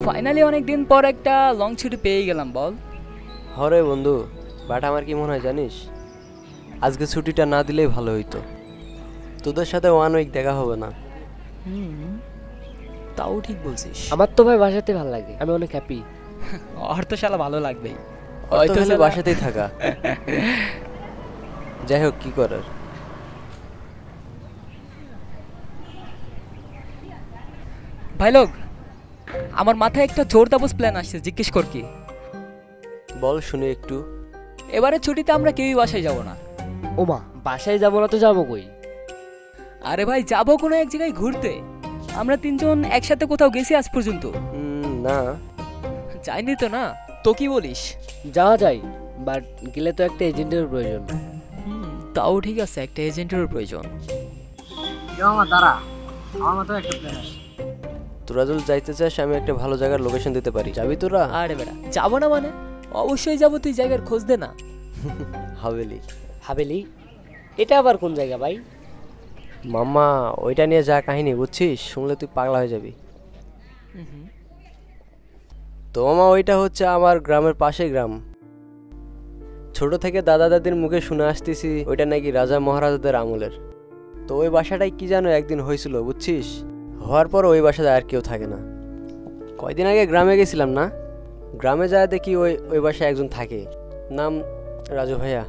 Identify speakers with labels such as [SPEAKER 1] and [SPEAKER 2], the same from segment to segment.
[SPEAKER 1] Finally অনেক দিন পর একটা লং ছুটি পেয়ে গেলাম বল।
[SPEAKER 2] হরে বন্ধু, বাট আমার কি মনে হয় জানিস, আজকে ছুটিটা না দিলেই ভালো হইতো। তোদের সাথে 1 উইক দেখা হবে না।
[SPEAKER 1] তাও ঠিক বলছিস।
[SPEAKER 3] আমার তো ভাই বাসাতে ভালো লাগে, আমি অনেক হ্যাপি।
[SPEAKER 1] আর তো শালা ভালো লাগবেই,
[SPEAKER 2] হয়তো বাসাতেই থাকা। যাই হোক, কি করার।
[SPEAKER 1] ভাই লোক, আমার মাথায় একটা জোরদাবস প্ল্যান আসছে, জিজ্ঞেস কর কি।
[SPEAKER 2] বল শুনি একটু।
[SPEAKER 1] এবারে ছুটিতে আমরা কেউই বাসায় যাব না।
[SPEAKER 3] ওমা, বাসায় যাবো না তো যাবো কই?
[SPEAKER 1] আরে ভাই, যাবো কোনো এক জায়গায় ঘুরতে। আমরা 3 জন একসাথে কোথাও গেছি আজ পর্যন্ত?
[SPEAKER 2] না,
[SPEAKER 1] যাইনি তো না। তো কি বলিস?
[SPEAKER 3] যাওয়া যায়, বাট গেলে তো একটা এজেন্টের প্রয়োজন।
[SPEAKER 1] তাও ঠিক আছে, একটা এজেন্টের প্রয়োজন।
[SPEAKER 3] দাঁড়া, আমার মাথায় একটা প্ল্যান আছে।
[SPEAKER 2] তোরা যদি যাইতে চাস আমি একটা ভালো জায়গার লোকেশন দিতে পারি, যাবি তোরা?
[SPEAKER 1] আরে বেটা, যাবো না মানে? অবশ্যই যাবো, তুই জায়গার খোঁজ দে না।
[SPEAKER 2] হাভেলি।
[SPEAKER 3] হাভেলি? এটা আবার কোন জায়গা ভাই?
[SPEAKER 2] মাম্মা, ওইটা নিয়ে যা কাহিনী বুঝছিস, শুনলে তুই পাগলা হয়ে যাবি। তো মামা, ওইটা হচ্ছে আমার গ্রামের পাশে গ্রাম। ছোট থেকে দাদা দাদির মুখে শুনে আসতেছি ওইটা নাকি রাজা মহারাজাদের আমলের। তো ওই বাসাটাই কি যেন একদিন হয়েছিল বুঝছিস, হওয়ার পর ওই বাসায় আর কেউ থাকে না। কয়দিন আগে গ্রামে গেছিলাম না, গ্রামে যায় দেখি ওই বাসায় একজন থাকে, নাম রাজু ভাইয়া।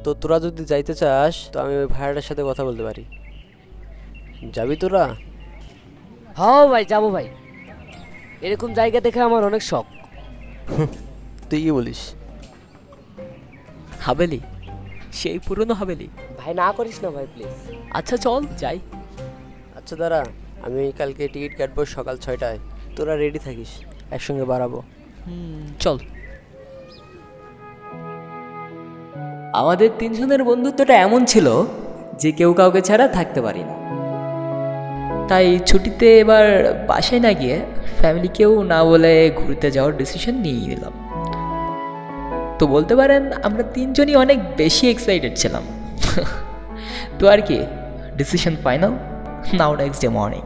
[SPEAKER 2] তো তোরা যদি যাইতে চাস তো আমি ওই ভাইয়াটার সাথে কথা বলতে পারি। যাবি তোরা?
[SPEAKER 3] হ্যাঁ ভাই, যাবো ভাই। এরকম জায়গা দেখে আমার অনেক শখ।
[SPEAKER 2] তুই কি বলিস?
[SPEAKER 1] হাভেলি, সেই পুরনো হাভেলি।
[SPEAKER 3] ভাই না করিস না ভাই, প্লিজ।
[SPEAKER 1] আচ্ছা চল যাই।
[SPEAKER 2] আচ্ছা দাঁড়া, আমি কালকে টিকিট কাটবো সকাল 6টায়, তোরা রেডি থাকিস, একসঙ্গে বাড়াবো।
[SPEAKER 1] চল। আমাদের 3 জনের বন্ধুত্বটা এমন ছিল যে কেউ কাউকে ছাড়া থাকতে পারি না। তাই ছুটিতে এবার বাসায় না গিয়ে ফ্যামিলিকেও না বলে ঘুরতে যাওয়ার ডিসিশন নিয়ে নিলাম। তো বলতে পারেন আমরা 3 জনই অনেক বেশি এক্সাইটেড ছিলাম। তো আর কি, ডিসিশন ফাইনাল, নাও নেক্সট ডে মর্নিং।